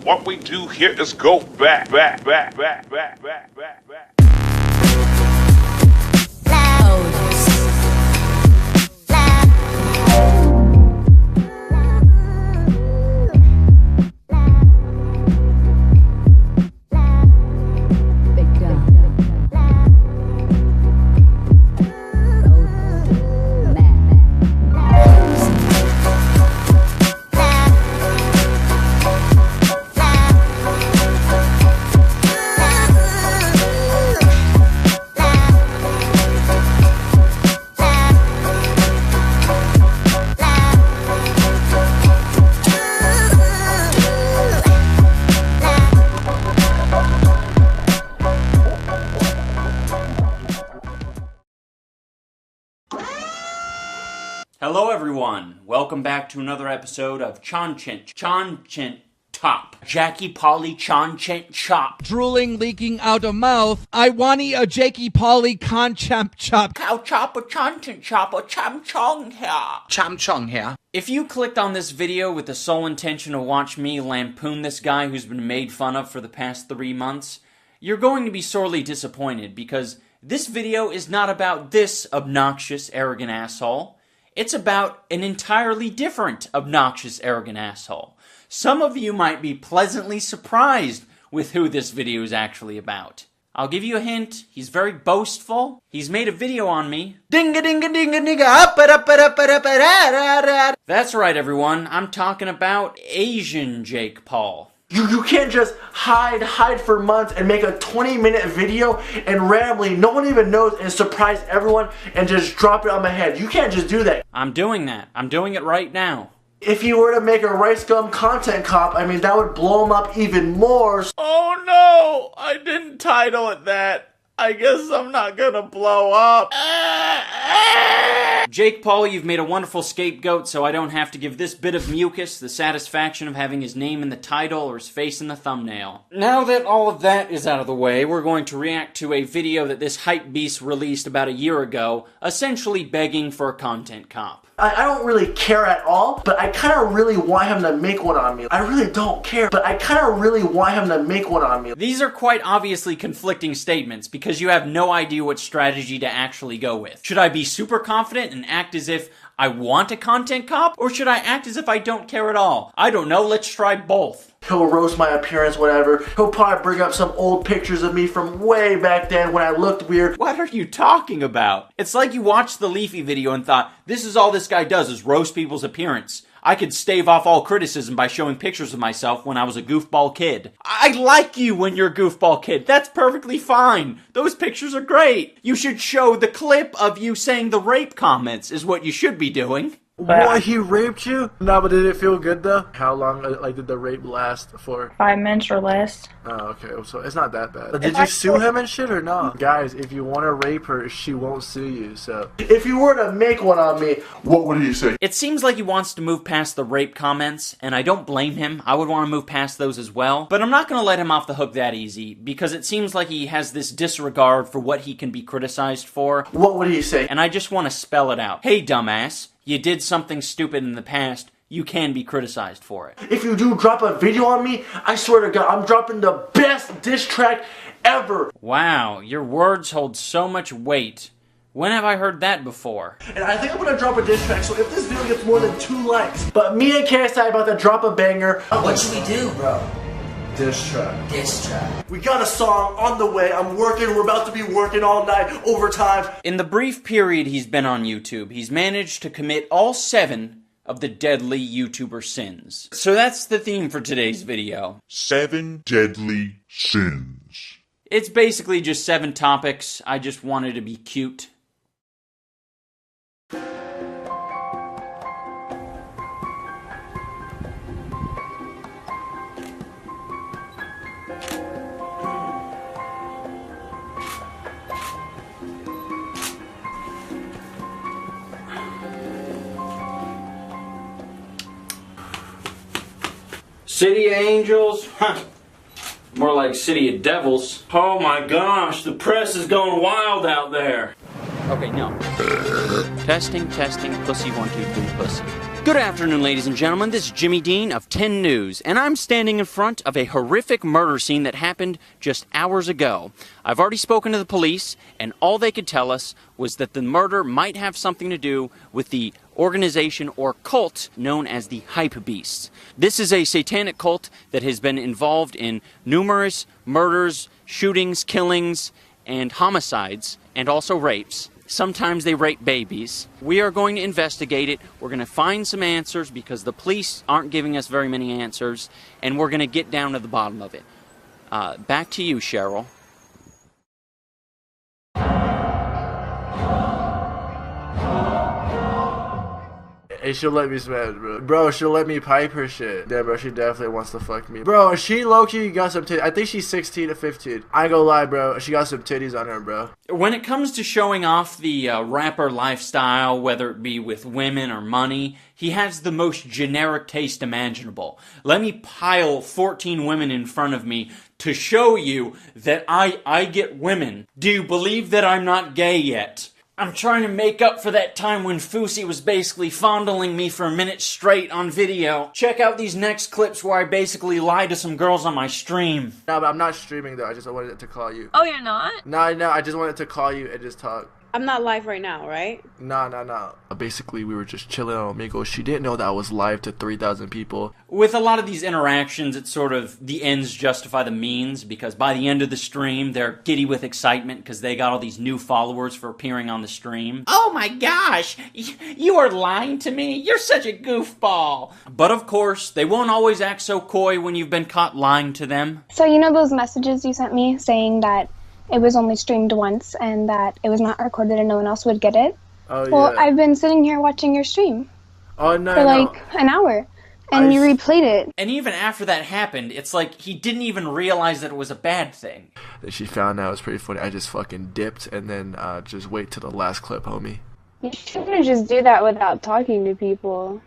What we do here is go back. Hello everyone, welcome back to another episode of Chonchent Top. Jackie Polly Chonchent Chop. Drooling, leaking out of mouth. I wanty a Jakey Polly Conchemp Chop. Cow chop a Chonchent Chop a Cham Chong here. Cham Chong here. If you clicked on this video with the sole intention to watch me lampoon this guy who's been made fun of for the past 3 months, you're going to be sorely disappointed because this video is not about this obnoxious, arrogant asshole. It's about an entirely different obnoxious, arrogant asshole. Some of you might be pleasantly surprised with who this video is actually about. I'll give you a hint. He's very boastful. He's made a video on me. That's right, everyone. I'm talking about Asian Jake Paul. You can't just hide for months and make a 20-minute video and randomly, no one even knows, and surprise everyone and just drop it on my head. You can't just do that. I'm doing that. I'm doing it right now. If you were to make a Ricegum content cop, I mean, that would blow him up even more. Oh no! I didn't title it that. I guess I'm not gonna blow up. Jake Paul, you've made a wonderful scapegoat, so I don't have to give this bit of mucus the satisfaction of having his name in the title or his face in the thumbnail. Now that all of that is out of the way, we're going to react to a video that this hype beast released about a year ago, essentially begging for a content cop. I don't really care at all, but I kind of really want him to make one on me. I really don't care, but I kind of really want him to make one on me. These are quite obviously conflicting statements because you have no idea what strategy to actually go with. Should I be super confident and act as if I want a content cop, or should I act as if I don't care at all? I don't know, let's try both. He'll roast my appearance, whatever. He'll probably bring up some old pictures of me from way back then when I looked weird. What are you talking about? It's like you watched the Leafy video and thought, this is all this guy does is roast people's appearance. I could stave off all criticism by showing pictures of myself when I was a goofball kid. I like you when you're a goofball kid. That's perfectly fine. Those pictures are great. You should show the clip of you saying the rape comments is what you should be doing. What, he raped you? No, but did it feel good though? How long did the rape last for? 5 minutes or less. Oh, okay, so it's not that bad. Did you sue him and shit or no? Guys, if you want to rape her, she won't sue you, so. If you were to make one on me, what would he say? It seems like he wants to move past the rape comments, and I don't blame him. I would want to move past those as well. But I'm not going to let him off the hook that easy, because it seems like he has this disregard for what he can be criticized for. What would he say? And I just want to spell it out. Hey, dumbass. You did something stupid in the past, you can be criticized for it. If you do drop a video on me, I swear to God, I'm dropping the best diss track ever. Wow, your words hold so much weight. When have I heard that before? And I think I'm gonna drop a diss track, so if this video gets more than 2 likes, but me and KSI about to drop a banger. What should we do, bro? Diss track. Diss track. We got a song on the way. I'm working. We're about to be working all night, overtime. In the brief period he's been on YouTube, he's managed to commit all 7 of the deadly YouTuber sins. So that's the theme for today's video. 7 deadly sins. It's basically just 7 topics. I just wanted to be cute. City of Angels? Huh. More like City of Devils. Oh my gosh, the press is going wild out there. Okay, no. Testing, pussy 1, 2, 3, pussy. Good afternoon, ladies and gentlemen. This is Jimmy Dean of 10 News, and I'm standing in front of a horrific murder scene that happened just hours ago. I've already spoken to the police, and all they could tell us was that the murder might have something to do with the organization or cult known as the Hype Beasts. This is a satanic cult that has been involved in numerous murders, shootings, killings, and homicides, and also rapes. Sometimes they rape babies. We are going to investigate it. We're going to find some answers because the police aren't giving us very many answers, and we're going to get down to the bottom of it. Back to you, Cheryl. Hey, she'll let me smash, bro. Bro, she'll let me pipe her shit. Yeah, bro, she definitely wants to fuck me. Bro, she low-key got some titties. I think she's 16 to 15. I ain't gonna lie, bro. She got some titties on her, bro. When it comes to showing off the rapper lifestyle, whether it be with women or money, he has the most generic taste imaginable. Let me pile 14 women in front of me to show you that I get women. Do you believe that I'm not gay yet? I'm trying to make up for that time when Fousey was basically fondling me for a minute straight on video. Check out these next clips where I basically lie to some girls on my stream. No, but I'm not streaming though. I just wanted to call you. Oh, you're not? No, I just wanted to call you and just talk. I'm not live right now, right? No. Basically, we were just chilling on Omegle. She didn't know that I was live to 3,000 people. With a lot of these interactions, it's sort of the ends justify the means, because by the end of the stream, they're giddy with excitement because they got all these new followers for appearing on the stream. Oh my gosh, you are lying to me? You're such a goofball. But of course, they won't always act so coy when you've been caught lying to them. So you know those messages you sent me saying that it was only streamed once and that it was not recorded and no one else would get it? Oh, well, yeah. I've been sitting here watching your stream Oh, no, for like an hour, and you replayed it. And even after that happened, it's like he didn't even realize that it was a bad thing. She found out it was pretty funny. I just fucking dipped and then just wait till the last clip, homie. You shouldn't just do that without talking to people.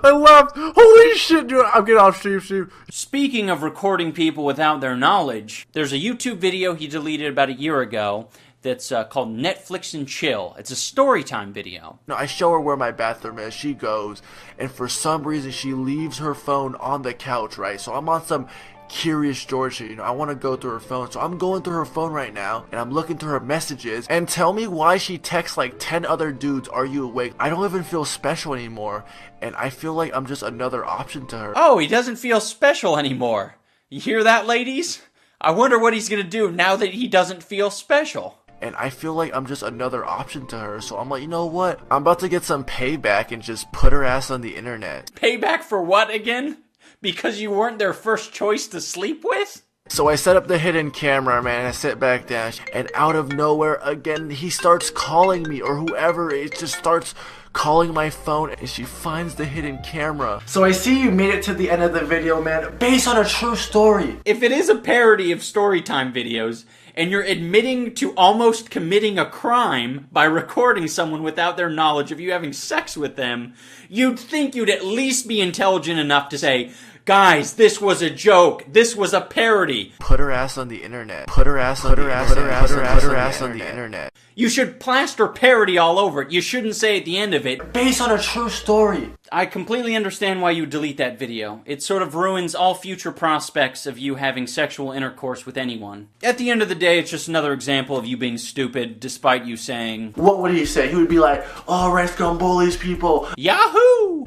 I left! Holy shit, dude! I'm getting off stream. Speaking of recording people without their knowledge, there's a YouTube video he deleted about a year ago that's called Netflix and Chill. It's a story time video. No, I show her where my bathroom is. She goes, and for some reason she leaves her phone on the couch, right? So I'm on some Curious George shit, you know, I want to go through her phone. So I'm going through her phone right now, and I'm looking through her messages, and tell me why she texts like 10 other dudes, "Are you awake?" I don't even feel special anymore, and I feel like I'm just another option to her. Oh, he doesn't feel special anymore. You hear that, ladies? I wonder what he's gonna do now that he doesn't feel special. And I feel like I'm just another option to her, so I'm like, you know what? I'm about to get some payback and just put her ass on the internet. Payback for what again? Because you weren't their first choice to sleep with? So I set up the hidden camera, man, and I sit back down, and out of nowhere, again, he starts calling me, or whoever, it just starts calling my phone, and she finds the hidden camera. So I see you made it to the end of the video, man, based on a true story. If it is a parody of Storytime videos, and you're admitting to almost committing a crime by recording someone without their knowledge of you having sex with them, you'd think you'd at least be intelligent enough to say, guys, this was a joke. This was a parody. Put her ass on the internet. Put her ass on the internet. You should plaster parody all over it. You shouldn't say at the end of it, Based on a true story. I completely understand why you delete that video. It sort of ruins all future prospects of you having sexual intercourse with anyone. At the end of the day, it's just another example of you being stupid, despite you saying, What would he say? He would be like, oh, Ricegum bullies people. Yahoo!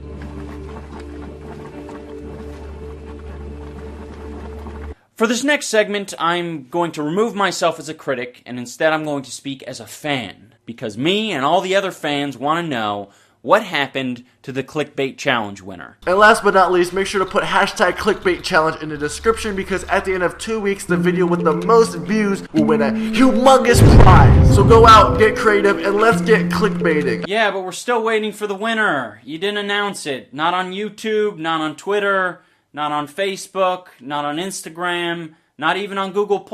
For this next segment, I'm going to remove myself as a critic, and instead I'm going to speak as a fan. Because me and all the other fans want to know what happened to the Clickbait Challenge winner. And last but not least, make sure to put hashtag Clickbait Challenge in the description, because at the end of 2 weeks, the video with the most views will win a humongous prize. So go out, get creative, and let's get clickbaiting. Yeah, but we're still waiting for the winner. You didn't announce it. Not on YouTube, not on Twitter, not on Facebook, not on Instagram, not even on Google+.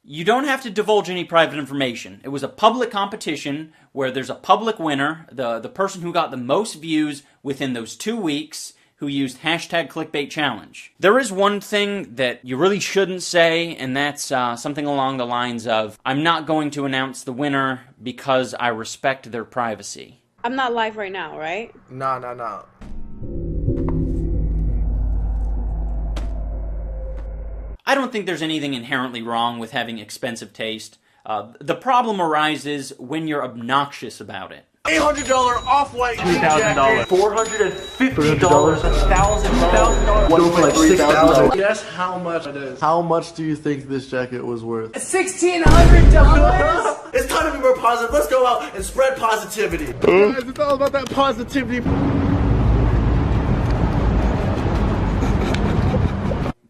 You don't have to divulge any private information. It was a public competition where there's a public winner, the person who got the most views within those 2 weeks, who used hashtag Clickbait Challenge. There is one thing that you really shouldn't say, and that's something along the lines of, I'm not going to announce the winner because I respect their privacy. I'm not live right now, right? No. I don't think there's anything inherently wrong with having expensive taste. The problem arises when you're obnoxious about it. $800 off-white $2,000. $450. $1,000. One for like $6,000. Guess how much it is. How much do you think this jacket was worth? $1,600. It's time to be more positive. Let's go out and spread positivity. Guys, it's all about that positivity.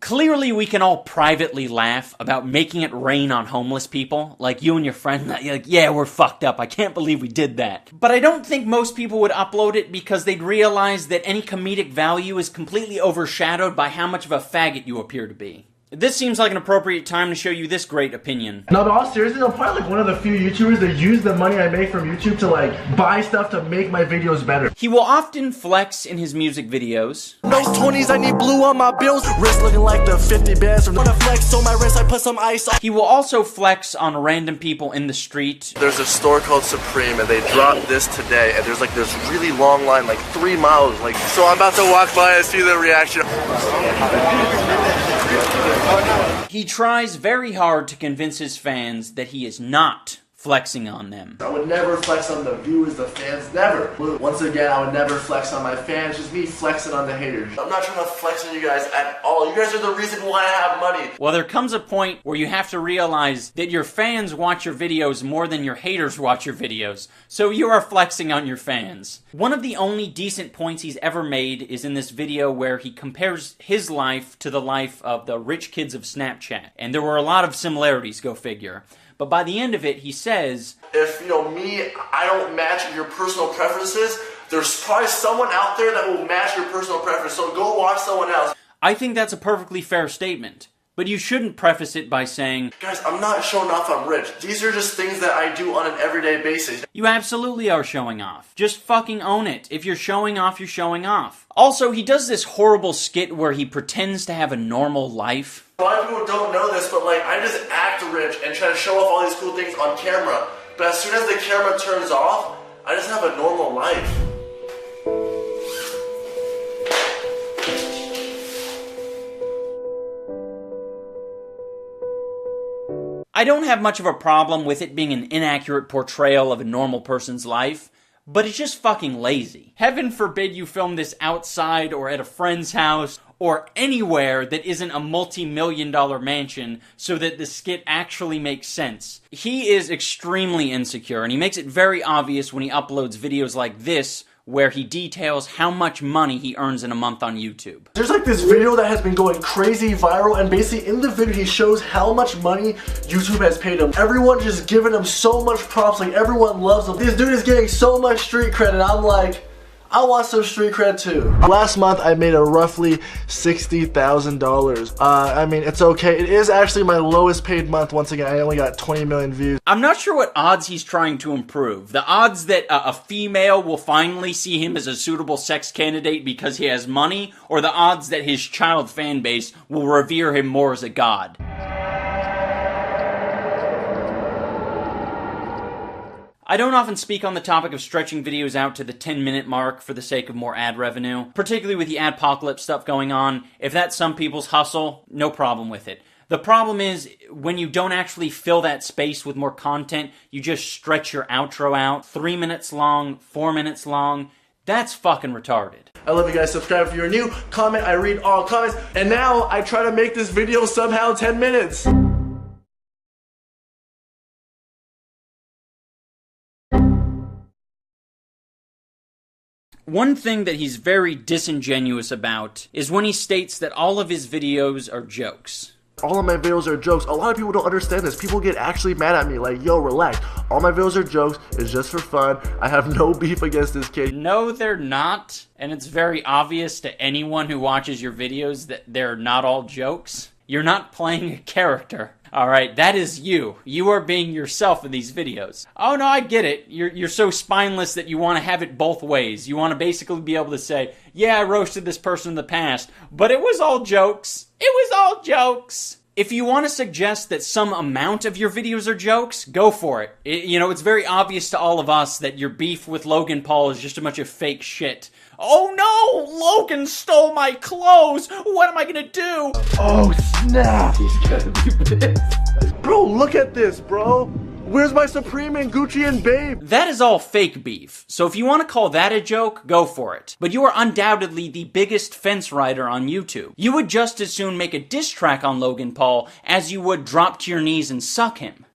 Clearly, we can all privately laugh about making it rain on homeless people. Like you and your friend, like, yeah, we're fucked up. I can't believe we did that. But I don't think most people would upload it because they'd realize that any comedic value is completely overshadowed by how much of a faggot you appear to be. This seems like an appropriate time to show you this great opinion. No, but all seriously, I'm probably like one of the few YouTubers that use the money I make from YouTube to like buy stuff to make my videos better. He will often flex in his music videos. Those 20s, I need blue on my bills. Wrist looking like the 50 bands from the flex on my wrist. I put some ice on. He will also flex on random people in the street. There's a store called Supreme and they dropped this today and there's like this really long line, like 3 miles. Like, so I'm about to walk by and see the reaction. He tries very hard to convince his fans that he is not flexing on them. I would never flex on the viewers, the fans, never. Once again, I would never flex on my fans, just me flexing on the haters. I'm not trying to flex on you guys at all. You guys are the reason why I have money. Well, there comes a point where you have to realize that your fans watch your videos more than your haters watch your videos, so you are flexing on your fans. One of the only decent points he's ever made is in this video where he compares his life to the life of the rich kids of Snapchat, and there were a lot of similarities, go figure. But by the end of it, he says, if, me, I don't match your personal preferences, there's probably someone out there that will match your personal preference, so go watch someone else. I think that's a perfectly fair statement. But you shouldn't preface it by saying, guys, I'm not showing off I'm rich. These are just things that I do on an everyday basis. You absolutely are showing off. Just fucking own it. If you're showing off, you're showing off. Also, he does this horrible skit where he pretends to have a normal life. A lot of people don't know this, but I just act rich and try to show off all these cool things on camera. But as soon as the camera turns off, I just have a normal life. I don't have much of a problem with it being an inaccurate portrayal of a normal person's life, but it's just fucking lazy. Heaven forbid you film this outside or at a friend's house or anywhere that isn't a multi-million-dollar mansion so that the skit actually makes sense. He is extremely insecure, and he makes it very obvious when he uploads videos like this where he details how much money he earns in a month on YouTube. There's this video that has been going crazy viral, and basically in the video he shows how much money YouTube has paid him. Everyone just giving him so much props, everyone loves him. This dude is getting so much street cred, and I'm like, I want some street cred too. Last month I made a roughly $60,000. I mean, it's okay. It is actually my lowest paid month. Once again, I only got 20 million views. I'm not sure what odds he's trying to improve. The odds that a female will finally see him as a suitable sex candidate because he has money, or the odds that his child fan base will revere him more as a god. I don't often speak on the topic of stretching videos out to the 10-minute mark for the sake of more ad revenue, particularly with the adpocalypse stuff going on. If that's some people's hustle, no problem with it. The problem is, when you don't actually fill that space with more content, you just stretch your outro out, 3 minutes long, 4 minutes long. That's fucking retarded. I love you guys. Subscribe if you're new. Comment, I read all comments. And now, I try to make this video somehow 10 minutes. One thing that he's very disingenuous about is when he states that all of his videos are jokes. All of my videos are jokes. A lot of people don't understand this. People get actually mad at me like, yo, relax. All my videos are jokes. It's just for fun. I have no beef against this kid. No, they're not. And it's very obvious to anyone who watches your videos that they're not all jokes. You're not playing a character. Alright, that is you. You are being yourself in these videos. Oh no, I get it. You're so spineless that you want to have it both ways. You want to basically be able to say, yeah, I roasted this person in the past, but it was all jokes. It was all jokes. If you want to suggest that some amount of your videos are jokes, go for it. It's very obvious to all of us that your beef with Logan Paul is just a bunch of fake shit. Oh no! Logan stole my clothes! What am I gonna do? Oh snap! He's gonna be pissed. Bro, look at this, bro. Where's my Supreme and Gucci and Babe? That is all fake beef, so if you want to call that a joke, go for it. But you are undoubtedly the biggest fence rider on YouTube. You would just as soon make a diss track on Logan Paul as you would drop to your knees and suck him.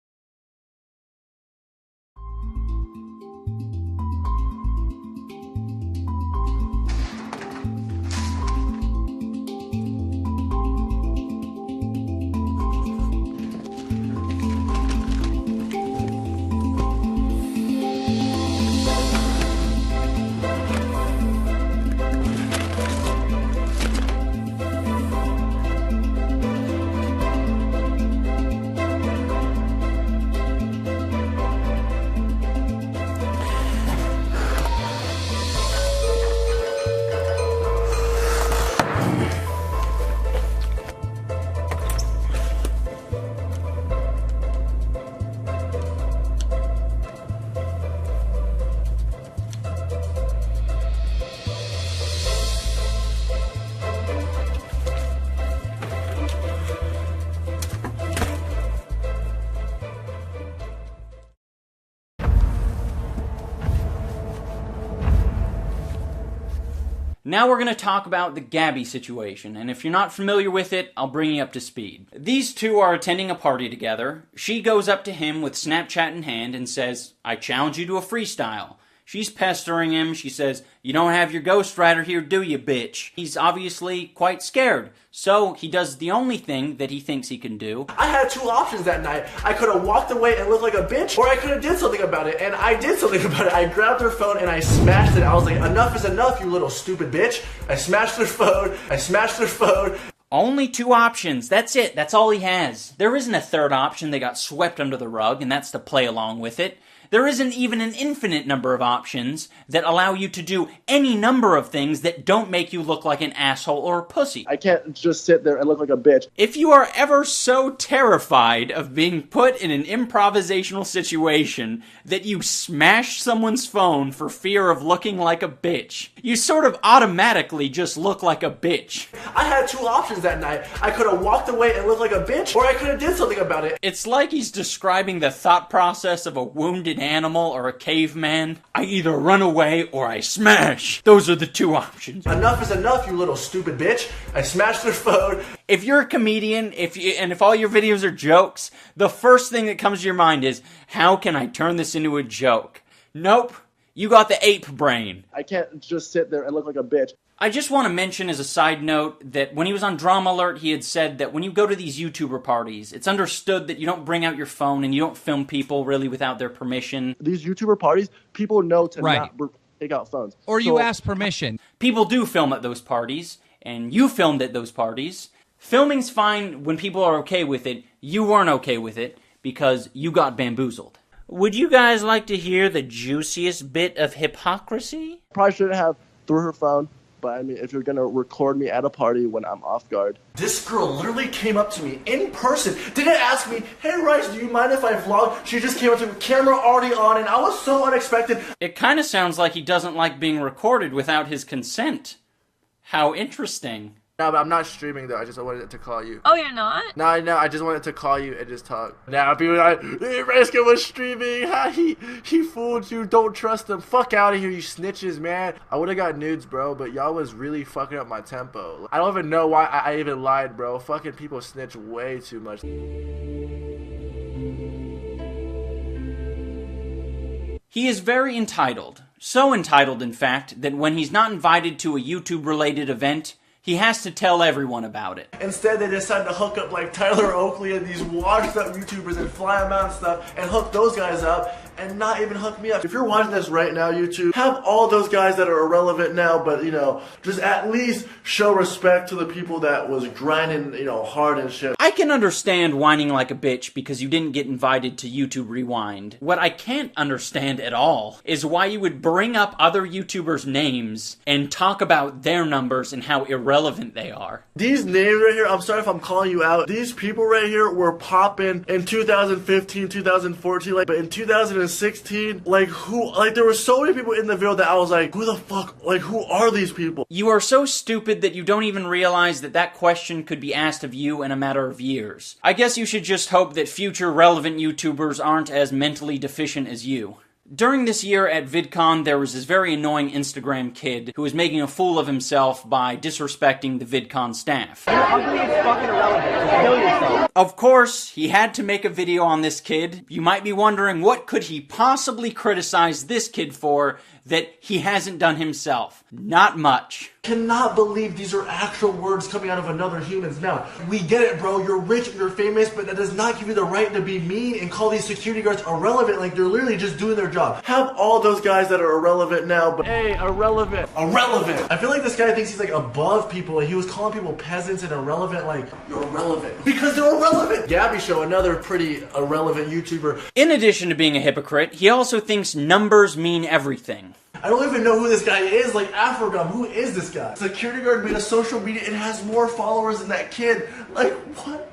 Now we're going to talk about the Gabby situation, and if you're not familiar with it, I'll bring you up to speed. These two are attending a party together. She goes up to him with Snapchat in hand and says, "I challenge you to a freestyle." She's pestering him. She says, "You don't have your ghostwriter here, do you, bitch?" He's obviously quite scared, so he does the only thing that he thinks he can do. I had two options that night. I could have walked away and looked like a bitch, or I could have did something about it, and I did something about it. I grabbed her phone and I smashed it. I was like, enough is enough, you little stupid bitch. I smashed her phone. Only two options. That's it. That's all he has. There isn't a third option that got swept under the rug, and that's to play along with it. There isn't even an infinite number of options that allow you to do any number of things that don't make you look like an asshole or a pussy. I can't just sit there and look like a bitch. If you are ever so terrified of being put in an improvisational situation that you smash someone's phone for fear of looking like a bitch, you sort of automatically just look like a bitch. I had two options that night. I could have walked away and looked like a bitch, or I could have did something about it. It's like he's describing the thought process of a wounded animal or a caveman. I either run away or I smash. Those are the two options. Enough is enough, you little stupid bitch. I smashed her phone. If you're a comedian, if all your videos are jokes, the first thing that comes to your mind is, how can I turn this into a joke? Nope. You got the ape brain. I can't just sit there and look like a bitch. I just want to mention as a side note that when he was on Drama Alert, he had said that when you go to these YouTuber parties, it's understood that you don't bring out your phone and you don't film people really without their permission. These YouTuber parties, people know to not take out phones. Or you ask permission. People do film at those parties, and you filmed at those parties. Filming's fine when people are okay with it. You weren't okay with it because you got bamboozled. Would you guys like to hear the juiciest bit of hypocrisy? Probably shouldn't have threw her phone. But I mean, if you're gonna record me at a party when I'm off guard. This girl literally came up to me in person, didn't ask me, "Hey Rice, do you mind if I vlog?" She just came up to me, camera already on, and I was so unexpected. It kind of sounds like he doesn't like being recorded without his consent. How interesting. No, but I'm not streaming though, I just wanted to call you. Oh, you're not? No, I just wanted to call you and just talk. Now people are like, "Hey, Ricegum was streaming, he fooled you, don't trust him, fuck out of here, you snitches, man." I would've got nudes, bro, but y'all was really fucking up my tempo. I don't even know why I even lied, bro. Fucking people snitch way too much. He is very entitled. So entitled, in fact, that when he's not invited to a YouTube-related event, he has to tell everyone about it. Instead, they decided to hook up like Tyler Oakley and these washed up YouTubers and fly them out and stuff and hook those guys up. and not even hook me up. If you're watching this right now, YouTube, have all those guys that are irrelevant now, but, you know, just at least show respect to the people that was grinding, you know, hard and shit. I can understand whining like a bitch because you didn't get invited to YouTube Rewind. What I can't understand at all is why you would bring up other YouTubers' names and talk about their numbers and how irrelevant they are. These names right here, I'm sorry if I'm calling you out, these people right here were popping in 2015, 2014, like, but in 2016, like, there were so many people in the video that I was like, who the fuck, like, who are these people? You are so stupid that you don't even realize that that question could be asked of you in a matter of years. I guess you should just hope that future relevant YouTubers aren't as mentally deficient as you. During this year at VidCon, there was this very annoying Instagram kid who was making a fool of himself by disrespecting the VidCon staff. You're ugly and fucking irrelevant. Just kill yourself. Of course, he had to make a video on this kid. You might be wondering, what could he possibly criticize this kid for that he hasn't done himself? Not much. Cannot believe these are actual words coming out of another human's mouth. We get it, bro. You're rich, you're famous, but that does not give you the right to be mean and call these security guards irrelevant. Like, they're literally just doing their job. Have all those guys that are irrelevant now, but hey, irrelevant. Irrelevant. I feel like this guy thinks he's like above people. Like, he was calling people peasants and irrelevant. Like, you're irrelevant because they're irrelevant. Gabby Show, another pretty irrelevant YouTuber. In addition to being a hypocrite, he also thinks numbers mean everything. I don't even know who this guy is, like Afrogum, who is this guy? Security guard made a social media and has more followers than that kid. Like, what?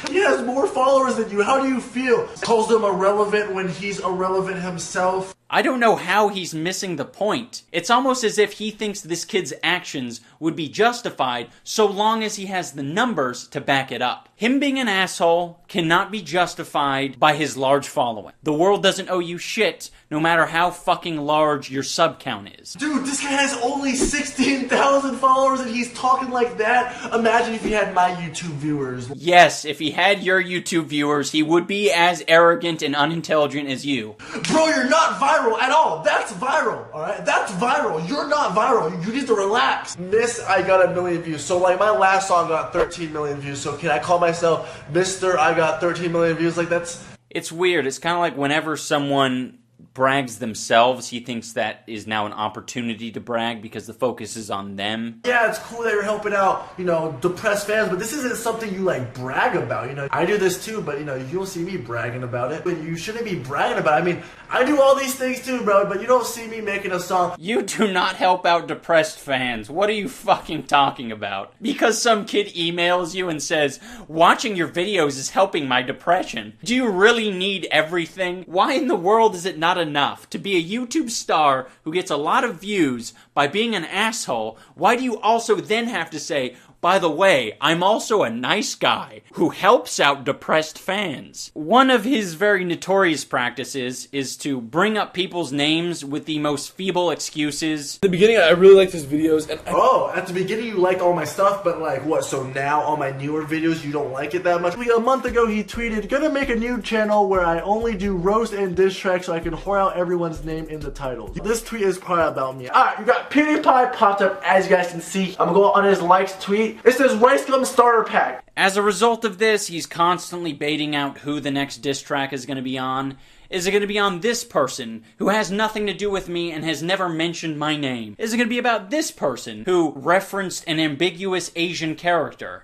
He has more followers than you, how do you feel? Calls them irrelevant when he's irrelevant himself. I don't know how he's missing the point. It's almost as if he thinks this kid's actions would be justified so long as he has the numbers to back it up. Him being an asshole cannot be justified by his large following. The world doesn't owe you shit, no matter how fucking large your sub count is. Dude, this guy has only 16,000 followers and he's talking like that. Imagine if he had my YouTube viewers. Yes, if he had your YouTube viewers, he would be as arrogant and unintelligent as you. Bro, you're not viral at all. That's viral, alright? That's viral. You're not viral. You need to relax. Miss, I got 1 million views. So, like, my last song got 13 million views. So, can I call myself Mr. I got 13 million views? Like, that's... It's weird. It's kind of like whenever someone brags themselves, he thinks that is now an opportunity to brag because the focus is on them. Yeah, it's cool that you're helping out, you know, depressed fans, but this isn't something you, like, brag about, you know. I do this too, but, you know, you don't see me bragging about it. But you shouldn't be bragging about it. I mean, I do all these things too, bro, but you don't see me making a song. You do not help out depressed fans. What are you fucking talking about? Because some kid emails you and says, watching your videos is helping my depression. Do you really need everything? Why in the world is it not enough to be a YouTube star who gets a lot of views by being an asshole? Why do you also then have to say, by the way, I'm also a nice guy who helps out depressed fans? One of his very notorious practices is to bring up people's names with the most feeble excuses. At the beginning, I really liked his videos, and oh, at the beginning you liked all my stuff, but like, what, so now all my newer videos you don't like it that much? A month ago he tweeted, gonna make a new channel where I only do roast and diss tracks so I can whore out everyone's name in the title. This tweet is probably about me. Alright, you got PewDiePie popped up, as you guys can see. I'm gonna go on his likes tweet. It says Ricegum starter pack. As a result of this, he's constantly baiting out who the next diss track is going to be on. Is it going to be on this person who has nothing to do with me and has never mentioned my name? Is it going to be about this person who referenced an ambiguous Asian character?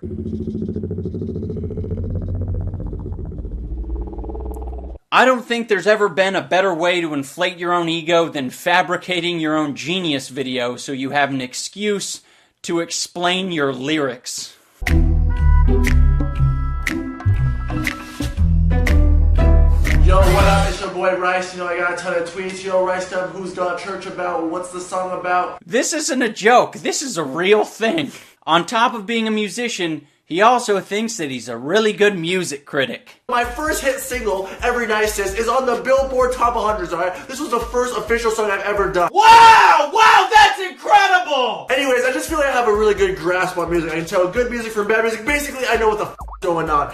I don't think there's ever been a better way to inflate your own ego than fabricating your own genius video so you have an excuse to explain your lyrics. Yo, what up? It's your boy Rice. You know, I got a ton of tweets. Yo, Ricegum, who's got church about? What's the song about? This isn't a joke. This is a real thing. On top of being a musician, he also thinks that he's a really good music critic. My first hit single, Every Night Sis, is on the Billboard Top 100s, alright? This was the first official song I've ever done. Wow! Wow, that's incredible! Anyways, I just feel like I have a really good grasp on music. I can tell good music from bad music. Basically, I know what the f*** is going on.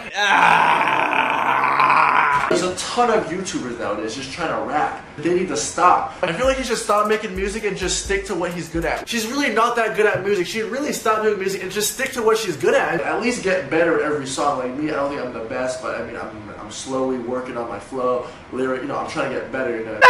There's a ton of YouTubers nowadays just trying to rap. They need to stop. I feel like he should stop making music and just stick to what he's good at. She's really not that good at music. She should really stop doing music and just stick to what she's good at. At least get better every song. Like me, I don't think I'm the best, but I mean, I'm slowly working on my flow, lyric. You know, I'm trying to get better. You know.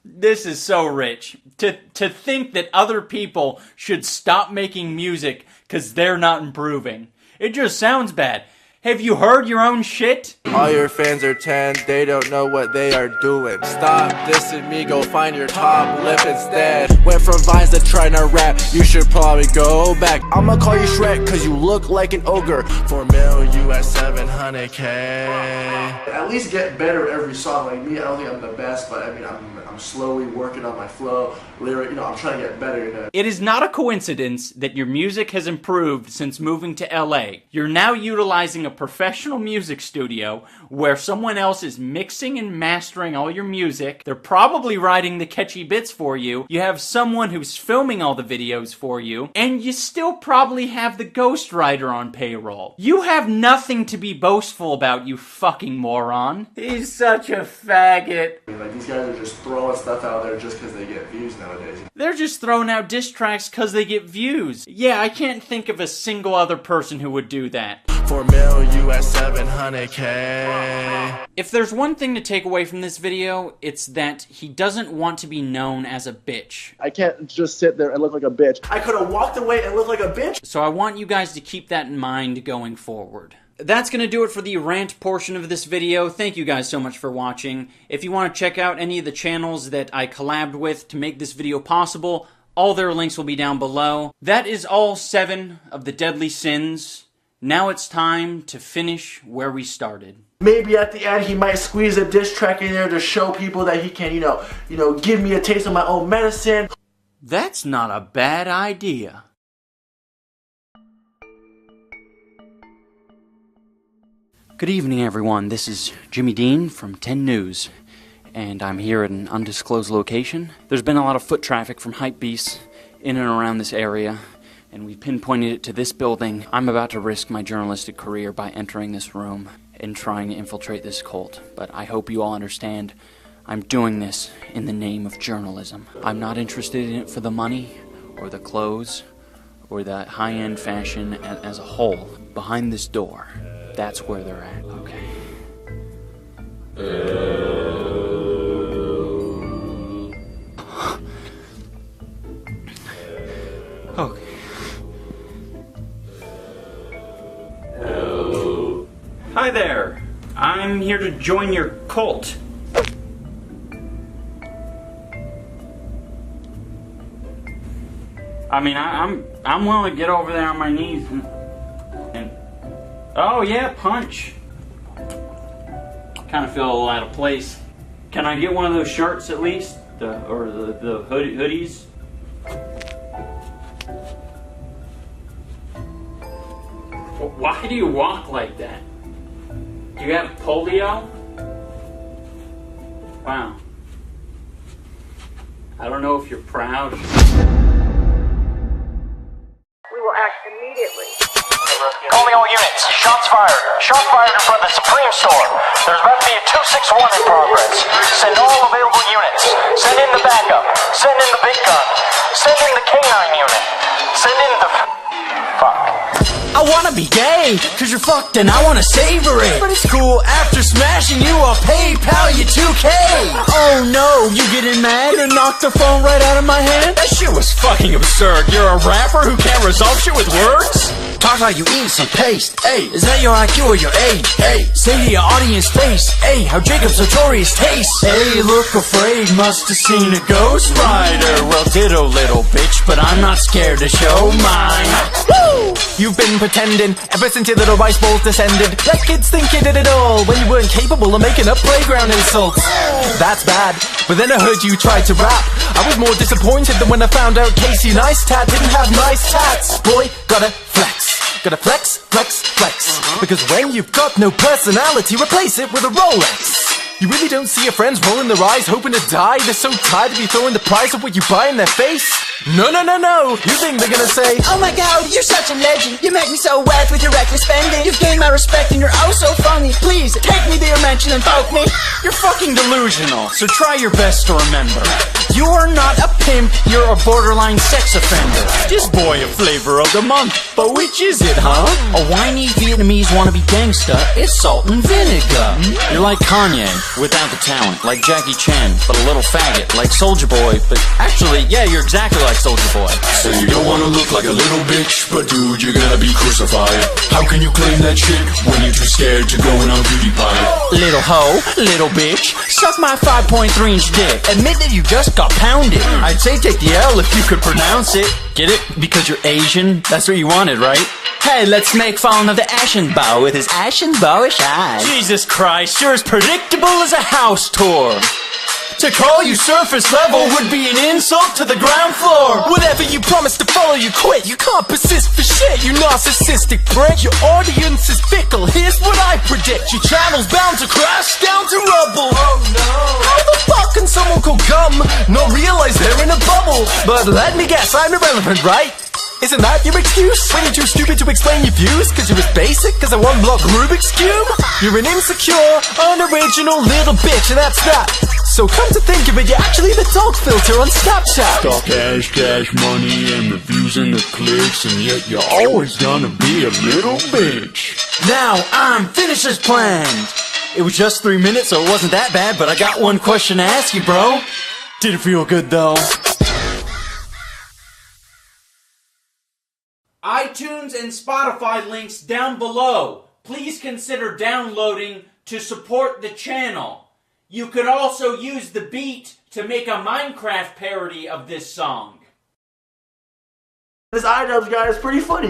This is so rich. To think that other people should stop making music because they're not improving. It just sounds bad. Have you heard your own shit? All your fans are 10, they don't know what they are doing. Stop dissing me, go find your top lip instead. Went from vines to trying to rap, you should probably go back. I'ma call you Shrek, cause you look like an ogre. $4 million US 700K. At least get better every song. Like me, I don't think I'm the best, but I mean, I'm slowly working on my flow, lyric, you know, I'm trying to get better. You know. It is not a coincidence that your music has improved since moving to LA. You're now utilizing a professional music studio where someone else is mixing and mastering all your music. They're probably writing the catchy bits for you. You have someone who's filming all the videos for you, and you still probably have the ghostwriter on payroll. You have nothing to be boastful about, you fucking moron. He's such a faggot. I mean, like, these guys are just throwing stuff out there just because they get views nowadays. They're just throwing out diss tracks because they get views. Yeah, I can't think of a single other person who would do that. $4 million US 700K. If there's one thing to take away from this video, it's that he doesn't want to be known as a bitch. I can't just sit there and look like a bitch. I could have walked away and looked like a bitch. So I want you guys to keep that in mind going forward. That's going to do it for the rant portion of this video. Thank you guys so much for watching. If you want to check out any of the channels that I collabed with to make this video possible, all their links will be down below. That is all 7 of the deadly sins. Now it's time to finish where we started. Maybe at the end he might squeeze a diss track in there to show people that he can, you know, give me a taste of my own medicine. That's not a bad idea. Good evening, everyone. This is Jimmy Dean from 10 News, and I'm here at an undisclosed location. There's been a lot of foot traffic from hypebeasts in and around this area, and we pinpointed it to this building. I'm about to risk my journalistic career by entering this room and trying to infiltrate this cult, but I hope you all understand I'm doing this in the name of journalism. I'm not interested in it for the money, or the clothes, or the high-end fashion as a whole. Behind this door, that's where they're at. Okay. Okay. Hi there. I'm here to join your cult. I mean, I'm willing to get over there on my knees and oh yeah, punch. Kind of feel a little out of place. Can I get one of those shirts at least, the hoodies? Why do you walk like that? Do you have polio? Wow. I don't know if you're proud. We will act immediately. Calling all units. Shots fired. Shots fired in front of the Supreme Store. There's about to be a 261 in progress. Send all available units. Send in the backup. Send in the big gun. Send in the K9 unit. Send in the... Fuck. I wanna be gay, cause you're fucked and I wanna savor it. But it's cool, after smashing you, I'll PayPal you 2K. Oh no, you getting mad and knocked the phone right out of my hand? That shit was fucking absurd. You're a rapper who can't resolve shit with words? Talk like you eat some paste. Hey, is that your IQ or your age? Hey, say to your audience face. Hey, how Jacob's notorious taste. Hey, look afraid, must have seen a ghost rider. Well, ditto, little bitch, but I'm not scared to show mine. Woo! You've been pretending ever since your little rice bowls descended. Let kids think you did it all when you weren't capable of making up playground insults. That's bad, but then I heard you tried to rap. I was more disappointed than when I found out Casey Neistat didn't have nice tats. Boy, gotta flex. Gotta flex, flex, flex. Because when you've got no personality, replace it with a Rolex. You really don't see your friends rolling their eyes, hoping to die? They're so tired of you throwing the price of what you buy in their face. No, no, no, no. You think they're gonna say, oh my god, you're such a legend. You make me so wet with your reckless spending. You've gained my respect and you're oh so funny. Please, take me to your mansion and poke me. you're fucking delusional, so try your best to remember. You are not a pimp, you're a borderline sex offender. Just boy a flavor of the month, but which is it, huh? A whiny Vietnamese wannabe gangsta is salt and vinegar. You're like Kanye, without the talent. Like Jackie Chan, but a little faggot. Like Soulja Boy, but actually, yeah, you're exactly like Soulja Boy. So you don't wanna look like a little bitch, but dude, you're gonna be crucified. How can you claim that shit when you're too scared to go in on PewDiePie? Little hoe, little bitch, suck my 5.3-inch dick. Admit that you just got pounded. I'd say take the L if you could pronounce it. Get it? Because you're Asian? That's what you wanted, right? Hey, let's make fun of the ashen bow with his ashen bowish eyes. Jesus Christ, you're as predictable as a house tour. To call you surface level would be an insult to the ground floor. Whatever you promise to follow, you quit. You can't persist for shit, you narcissistic prick. Your audience is fickle, here's what I predict. Your channel's bound to crash down to rubble. Oh no. How the fuck can someone call gum not realize they're in a bubble? But let me guess, I'm irrelevant, right? Isn't that your excuse? When you're too stupid to explain your views? Cause you're as basic as a one-block Rubik's Cube? You're an insecure, unoriginal little bitch, and that's that. So come to think of it, you're actually the dog filter on Snapchat. Talk cash, cash money, and the views and the clicks, and yet you're always gonna be a little bitch. Now I'm finished as planned. It was just 3 minutes, so it wasn't that bad, but I got one question to ask you, bro. Did it feel good, though? iTunes and Spotify links down below. Please consider downloading to support the channel. You could also use the beat to make a Minecraft parody of this song. This iDubbbz guy is pretty funny.